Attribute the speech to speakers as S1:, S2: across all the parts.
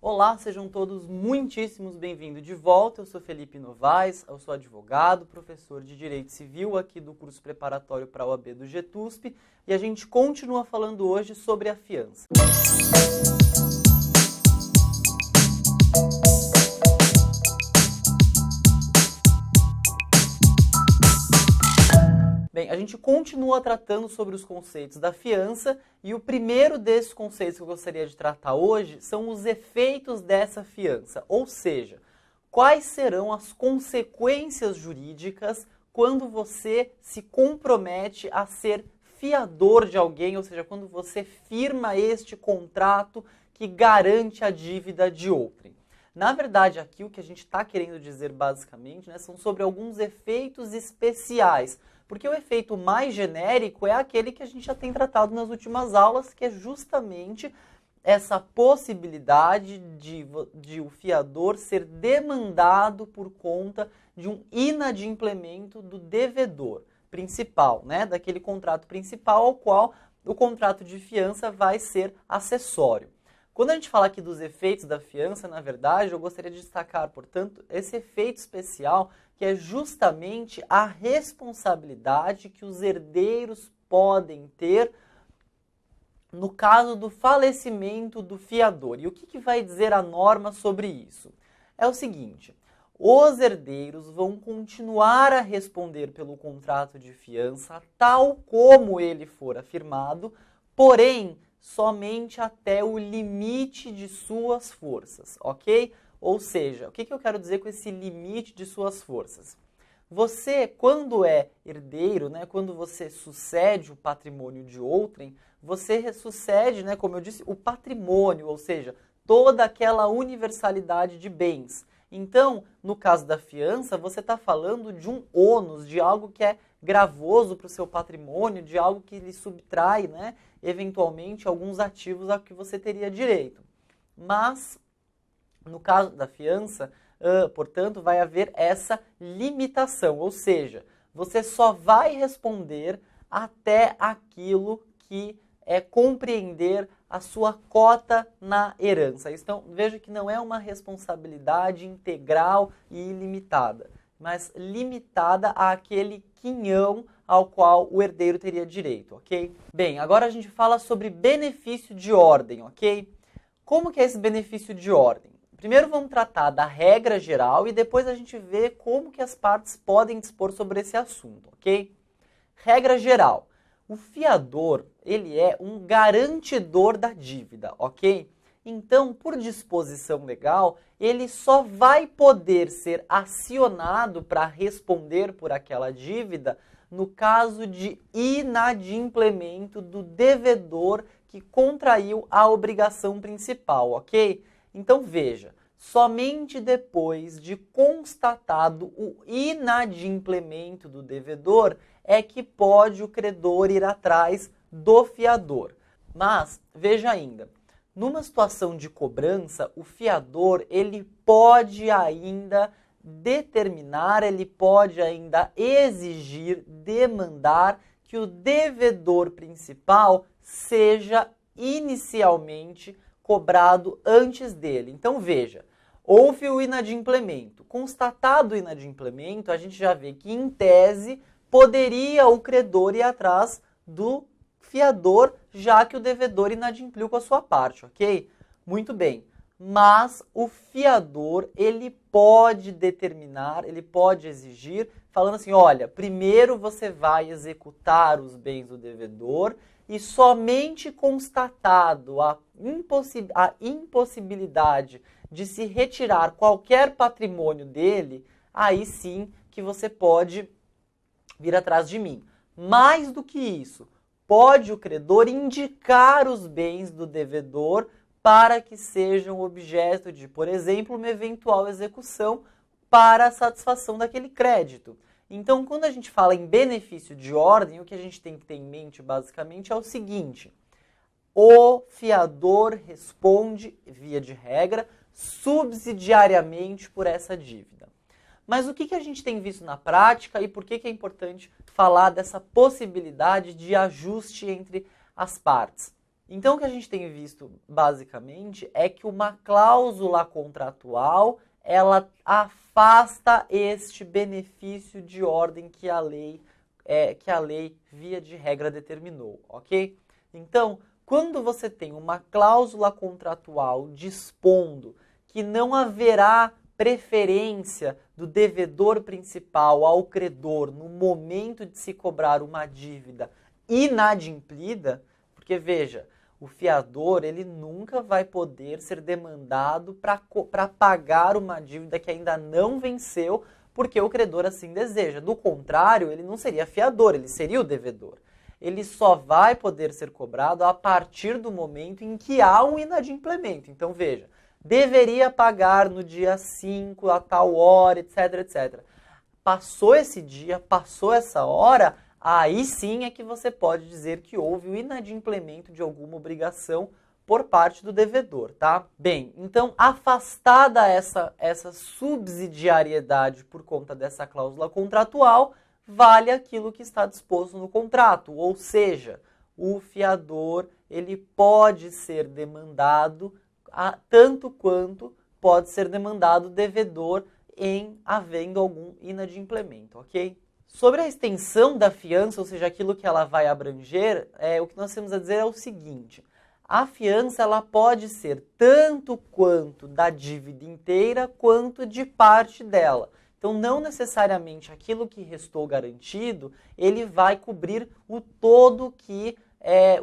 S1: Olá, sejam todos muitíssimos bem-vindos de volta. Eu sou Felipe Novaes, eu sou advogado, professor de Direito Civil aqui do curso preparatório para a OAB do GETUSP e a gente continua falando hoje sobre a fiança. Bem, a gente continua tratando sobre os conceitos da fiança e o primeiro desses conceitos que eu gostaria de tratar hoje são os efeitos dessa fiança, ou seja, quais serão as consequências jurídicas quando você se compromete a ser fiador de alguém, ou seja, quando você firma este contrato que garante a dívida de outrem. Na verdade, aqui o que a gente está querendo dizer basicamente, são sobre alguns efeitos especiais, porque o efeito mais genérico é aquele que a gente já tem tratado nas últimas aulas, que é justamente essa possibilidade de o fiador ser demandado por conta de um inadimplemento do devedor principal, daquele contrato principal ao qual o contrato de fiança vai ser acessório. Quando a gente fala aqui dos efeitos da fiança, na verdade, eu gostaria de destacar, portanto, esse efeito especial, que é justamente a responsabilidade que os herdeiros podem ter no caso do falecimento do fiador. E o que vai dizer a norma sobre isso? É o seguinte: os herdeiros vão continuar a responder pelo contrato de fiança, tal como ele for afirmado, porém, somente até o limite de suas forças, ok? Ou seja, o que eu quero dizer com esse limite de suas forças? Você, quando é herdeiro, quando você sucede o patrimônio de outrem, você sucede, como eu disse, o patrimônio, ou seja, toda aquela universalidade de bens. Então, no caso da fiança, você está falando de um ônus, de algo que é gravoso para o seu patrimônio, de algo que lhe subtrai, eventualmente, alguns ativos a que você teria direito. Mas, no caso da fiança, portanto, vai haver essa limitação, ou seja, você só vai responder até aquilo que é compreender a sua cota na herança. Então, veja que não é uma responsabilidade integral e ilimitada, mas limitada àquele quinhão ao qual o herdeiro teria direito, ok? Bem, agora a gente fala sobre benefício de ordem, ok? Como que é esse benefício de ordem? Primeiro vamos tratar da regra geral e depois a gente vê como que as partes podem dispor sobre esse assunto, ok? Regra geral. O fiador, ele é um garantidor da dívida, ok? Então, por disposição legal, ele só vai poder ser acionado para responder por aquela dívida no caso de inadimplemento do devedor que contraiu a obrigação principal, ok? Então, veja, somente depois de constatado o inadimplemento do devedor é que pode o credor ir atrás do fiador. Mas, veja ainda, numa situação de cobrança, o fiador ele pode ainda determinar, ele pode ainda exigir, demandar que o devedor principal seja inicialmente cobrado antes dele. Então veja, houve o inadimplemento. Constatado o inadimplemento, a gente já vê que em tese poderia o credor ir atrás do fiador, já que o devedor inadimpliu com a sua parte, ok? Muito bem. Mas o fiador, ele pode determinar, ele pode exigir, falando assim, olha, primeiro você vai executar os bens do devedor e somente constatado a impossibilidade de se retirar qualquer patrimônio dele, aí sim que você pode vir atrás de mim. Mais do que isso, pode o credor indicar os bens do devedor para que sejam objeto de, por exemplo, uma eventual execução para a satisfação daquele crédito. Então, quando a gente fala em benefício de ordem, o que a gente tem que ter em mente, basicamente, é o seguinte: o fiador responde, via de regra, subsidiariamente por essa dívida. Mas o que a gente tem visto na prática e por que é importante falar dessa possibilidade de ajuste entre as partes? Então, o que a gente tem visto, basicamente, é que uma cláusula contratual, ela afasta este benefício de ordem que a lei, via de regra, determinou, ok? Então, quando você tem uma cláusula contratual dispondo que não haverá preferência do devedor principal ao credor no momento de se cobrar uma dívida inadimplida, porque veja, o fiador ele nunca vai poder ser demandado para pagar uma dívida que ainda não venceu, porque o credor assim deseja. Do contrário, ele não seria fiador, ele seria o devedor. Ele só vai poder ser cobrado a partir do momento em que há um inadimplemento. Então veja, deveria pagar no dia 5, a tal hora, etc, etc. Passou esse dia, passou essa hora, aí sim é que você pode dizer que houve o inadimplemento de alguma obrigação por parte do devedor, tá? Bem, então afastada essa subsidiariedade por conta dessa cláusula contratual, vale aquilo que está disposto no contrato, ou seja, o fiador ele pode ser demandado tanto quanto pode ser demandado o devedor em havendo algum inadimplemento, ok? Sobre a extensão da fiança, ou seja, aquilo que ela vai abranger, o que nós temos a dizer é o seguinte: a fiança ela pode ser tanto quanto da dívida inteira quanto de parte dela. Então, não necessariamente aquilo que restou garantido, ele vai cobrir o todo que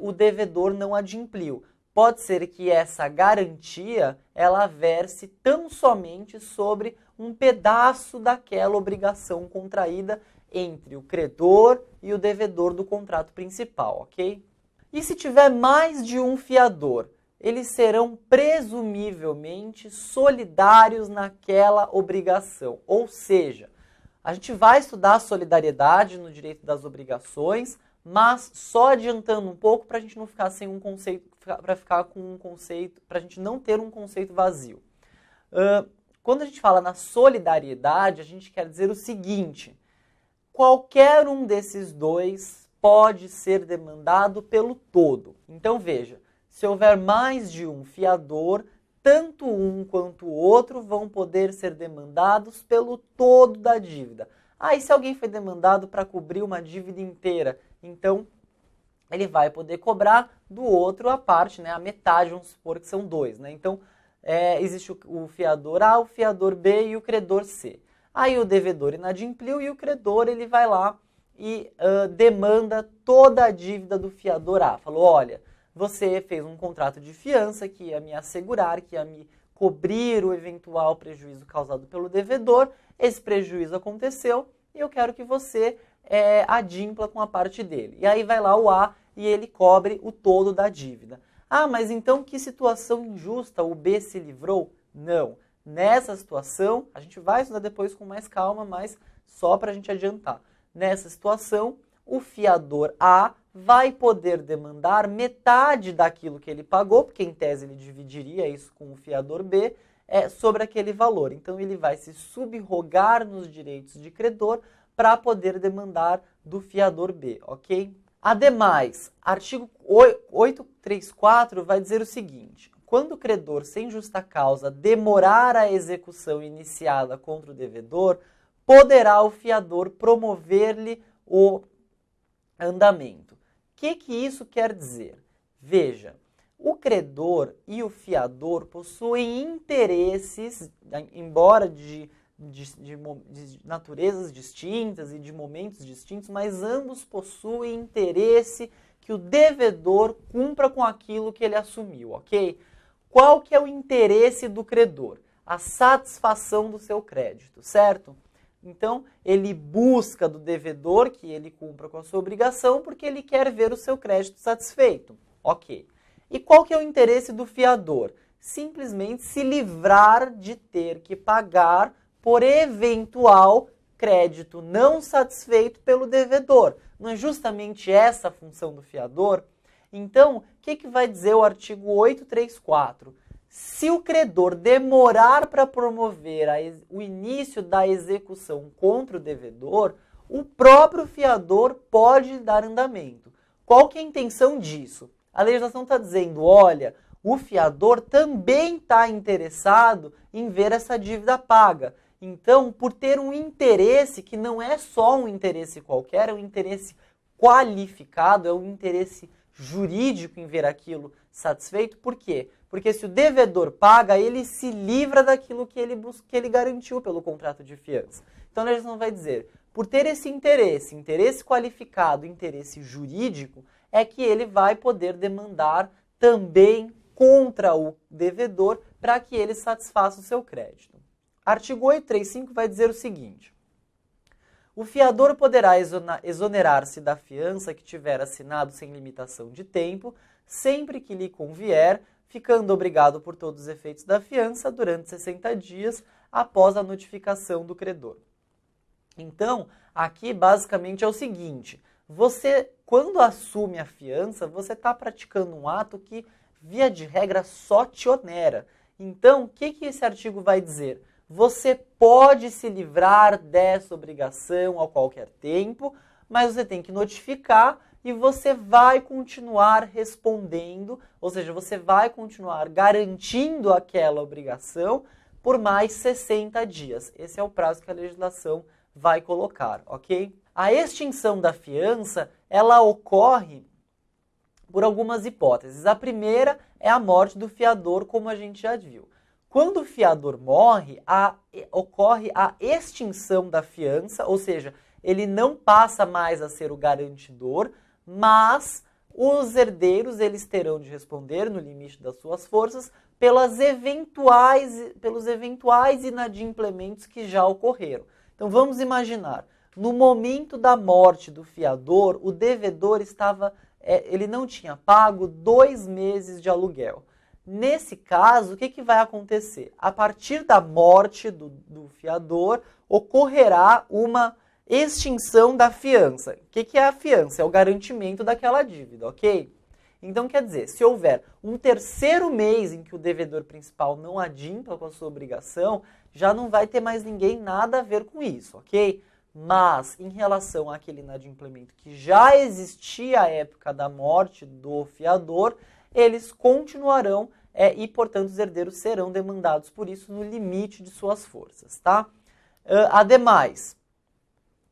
S1: o devedor não adimpliu. Pode ser que essa garantia ela verse tão somente sobre um pedaço daquela obrigação contraída entre o credor e o devedor do contrato principal, ok? E se tiver mais de um fiador, eles serão presumivelmente solidários naquela obrigação. Ou seja, a gente vai estudar a solidariedade no direito das obrigações, mas só adiantando um pouco para a gente não ficar sem um conceito, para ficar com um conceito, para a gente não ter um conceito vazio. Quando a gente fala na solidariedade, a gente quer dizer o seguinte: qualquer um desses dois pode ser demandado pelo todo. Então veja, se houver mais de um fiador, tanto um quanto o outro vão poder ser demandados pelo todo da dívida. E se alguém foi demandado para cobrir uma dívida inteira, então ele vai poder cobrar do outro a parte, né, a metade, vamos supor que são dois. Né? Então existe o fiador A, o fiador B e o credor C. Aí o devedor inadimpliu e o credor ele vai lá e demanda toda a dívida do fiador A. Falou, olha, você fez um contrato de fiança que ia me assegurar, que ia me cobrir o eventual prejuízo causado pelo devedor. Esse prejuízo aconteceu e eu quero que você adimpla com a parte dele. E aí vai lá o A e ele cobre o todo da dívida. Mas então que situação injusta, o B se livrou? Não. Nessa situação, a gente vai estudar depois com mais calma, mas só para a gente adiantar. Nessa situação, o fiador A vai poder demandar metade daquilo que ele pagou, porque em tese ele dividiria isso com o fiador B, sobre aquele valor. Então ele vai se subrogar nos direitos de credor para poder demandar do fiador B, ok? Ademais, artigo 834 vai dizer o seguinte: quando o credor sem justa causa demorar a execução iniciada contra o devedor, poderá o fiador promover-lhe o andamento. O que isso quer dizer? Veja, o credor e o fiador possuem interesses, embora de naturezas distintas e de momentos distintos, mas ambos possuem interesse que o devedor cumpra com aquilo que ele assumiu, ok? Qual que é o interesse do credor? A satisfação do seu crédito, certo? Então, ele busca do devedor que ele cumpra com a sua obrigação porque ele quer ver o seu crédito satisfeito. Ok. E qual que é o interesse do fiador? Simplesmente se livrar de ter que pagar por eventual crédito não satisfeito pelo devedor. Não é justamente essa a função do fiador? Então, o que vai dizer o artigo 834? Se o credor demorar para promover o início da execução contra o devedor, o próprio fiador pode dar andamento. Qual que é a intenção disso? A legislação está dizendo, olha, o fiador também está interessado em ver essa dívida paga. Então, por ter um interesse que não é só um interesse qualquer, é um interesse qualificado, é um interesse jurídico em ver aquilo satisfeito. Por quê? Porque se o devedor paga, ele se livra daquilo que ele garantiu pelo contrato de fiança. Então a legislação vai dizer, por ter esse interesse qualificado, interesse jurídico, é que ele vai poder demandar também contra o devedor para que ele satisfaça o seu crédito. Artigo 835 vai dizer o seguinte: o fiador poderá exonerar-se da fiança que tiver assinado sem limitação de tempo, sempre que lhe convier, ficando obrigado por todos os efeitos da fiança durante 60 dias após a notificação do credor. Então, aqui basicamente é o seguinte, você, quando assume a fiança, você está praticando um ato que, via de regra, só te onera. Então, o que esse artigo vai dizer? Você pode se livrar dessa obrigação a qualquer tempo, mas você tem que notificar e você vai continuar respondendo, ou seja, você vai continuar garantindo aquela obrigação por mais 60 dias. Esse é o prazo que a legislação vai colocar, ok? A extinção da fiança, ela ocorre por algumas hipóteses. A primeira é a morte do fiador, como a gente já viu. Quando o fiador morre, ocorre a extinção da fiança, ou seja, ele não passa mais a ser o garantidor, mas os herdeiros eles terão de responder, no limite das suas forças, pelos eventuais inadimplementos que já ocorreram. Então vamos imaginar, no momento da morte do fiador, o devedor ele não tinha pago 2 meses de aluguel. Nesse caso, o que vai acontecer? A partir da morte do fiador, ocorrerá uma extinção da fiança. O que é a fiança? É o garantimento daquela dívida, ok? Então, quer dizer, se houver um terceiro mês em que o devedor principal não adimpa com a sua obrigação, já não vai ter mais ninguém nada a ver com isso, ok? Mas, em relação àquele inadimplemento que já existia à época da morte do fiador, eles continuarão e, portanto, os herdeiros serão demandados por isso no limite de suas forças, tá? Ademais,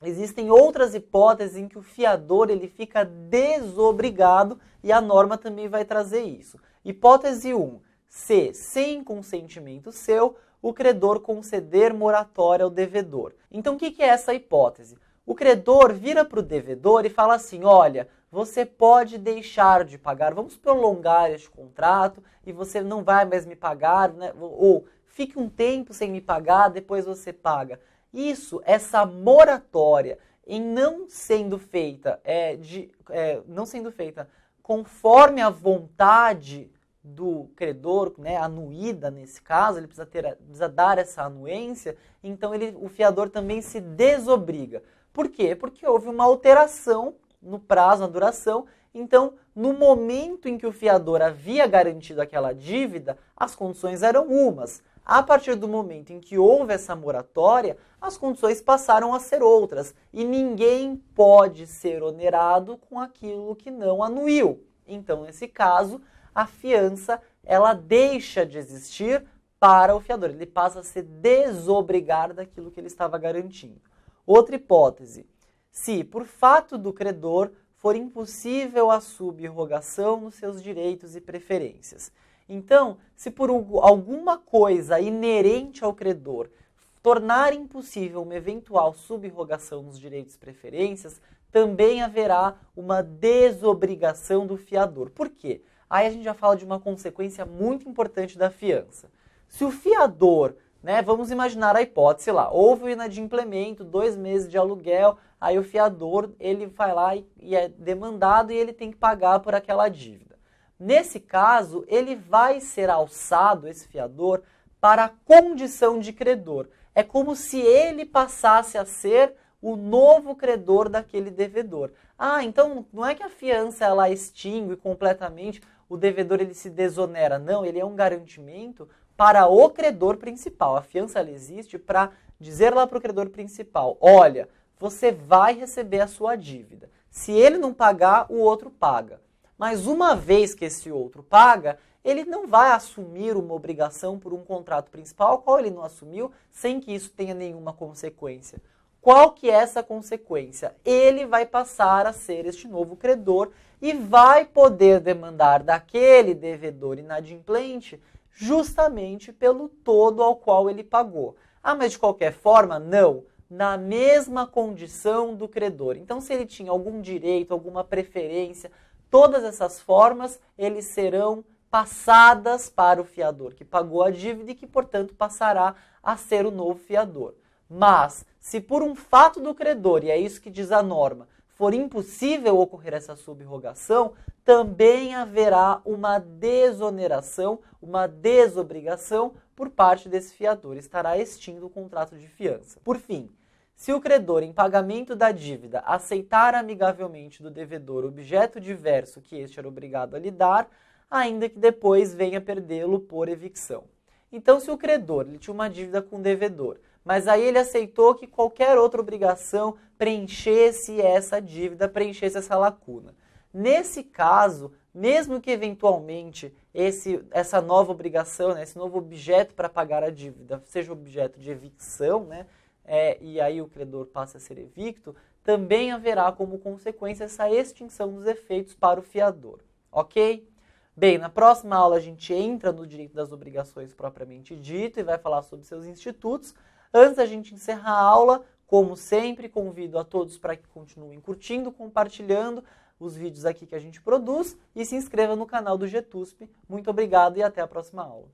S1: existem outras hipóteses em que o fiador ele fica desobrigado e a norma também vai trazer isso. Hipótese 1. Se, sem consentimento seu, o credor conceder moratória ao devedor. Então, o que é essa hipótese? O credor vira para o devedor e fala assim, olha, você pode deixar de pagar, vamos prolongar este contrato e você não vai mais me pagar, né? Ou fique um tempo sem me pagar, depois você paga. Essa moratória em não sendo feita conforme a vontade do credor, né, anuída nesse caso, ele precisa dar essa anuência, então o fiador também se desobriga. Por quê? Porque houve uma alteração no prazo, na duração, então no momento em que o fiador havia garantido aquela dívida, as condições eram umas. A partir do momento em que houve essa moratória, as condições passaram a ser outras. E ninguém pode ser onerado com aquilo que não anuiu. Então, nesse caso, a fiança ela deixa de existir para o fiador. Ele passa a se desobrigar daquilo que ele estava garantindo. Outra hipótese. Se, por fato do credor, for impossível a subrogação nos seus direitos e preferências. Então, se por alguma coisa inerente ao credor tornar impossível uma eventual subrogação nos direitos e preferências, também haverá uma desobrigação do fiador. Por quê? Aí a gente já fala de uma consequência muito importante da fiança. Se o fiador, né, vamos imaginar a hipótese lá, houve o inadimplemento, 2 meses de aluguel, aí o fiador ele vai lá e é demandado e ele tem que pagar por aquela dívida. Nesse caso, ele vai ser alçado, esse fiador, para a condição de credor. É como se ele passasse a ser o novo credor daquele devedor. Ah, então não é que a fiança ela extingue completamente, o devedor ele se desonera. Não, ele é um garantimento para o credor principal. A fiança ela existe para dizer lá para o credor principal, olha, você vai receber a sua dívida. Se ele não pagar, o outro paga. Mas uma vez que esse outro paga, ele não vai assumir uma obrigação por um contrato principal, qual ele não assumiu, sem que isso tenha nenhuma consequência. Qual que é essa consequência? Ele vai passar a ser este novo credor e vai poder demandar daquele devedor inadimplente justamente pelo todo ao qual ele pagou. Ah, mas de qualquer forma, não. Na mesma condição do credor. Então, se ele tinha algum direito, alguma preferência, todas essas formas, eles serão passadas para o fiador, que pagou a dívida e que, portanto, passará a ser o novo fiador. Mas, se por um fato do credor, e é isso que diz a norma, for impossível ocorrer essa subrogação, também haverá uma desoneração, uma desobrigação por parte desse fiador. Estará extinto o contrato de fiança. Por fim, se o credor, em pagamento da dívida, aceitar amigavelmente do devedor objeto diverso que este era obrigado a lhe dar, ainda que depois venha perdê-lo por evicção. Então, se o credor ele tinha uma dívida com o devedor, mas aí ele aceitou que qualquer outra obrigação preenchesse essa dívida, preenchesse essa lacuna. Nesse caso, mesmo que eventualmente essa nova obrigação, né, esse novo objeto para pagar a dívida, seja objeto de evicção, né, e aí o credor passa a ser evicto, também haverá como consequência essa extinção dos efeitos para o fiador. Ok? Bem, na próxima aula a gente entra no direito das obrigações propriamente dito e vai falar sobre seus institutos. Antes da gente encerrar a aula, como sempre, convido a todos para que continuem curtindo, compartilhando os vídeos aqui que a gente produz e se inscreva no canal do GTUSP. Muito obrigado e até a próxima aula.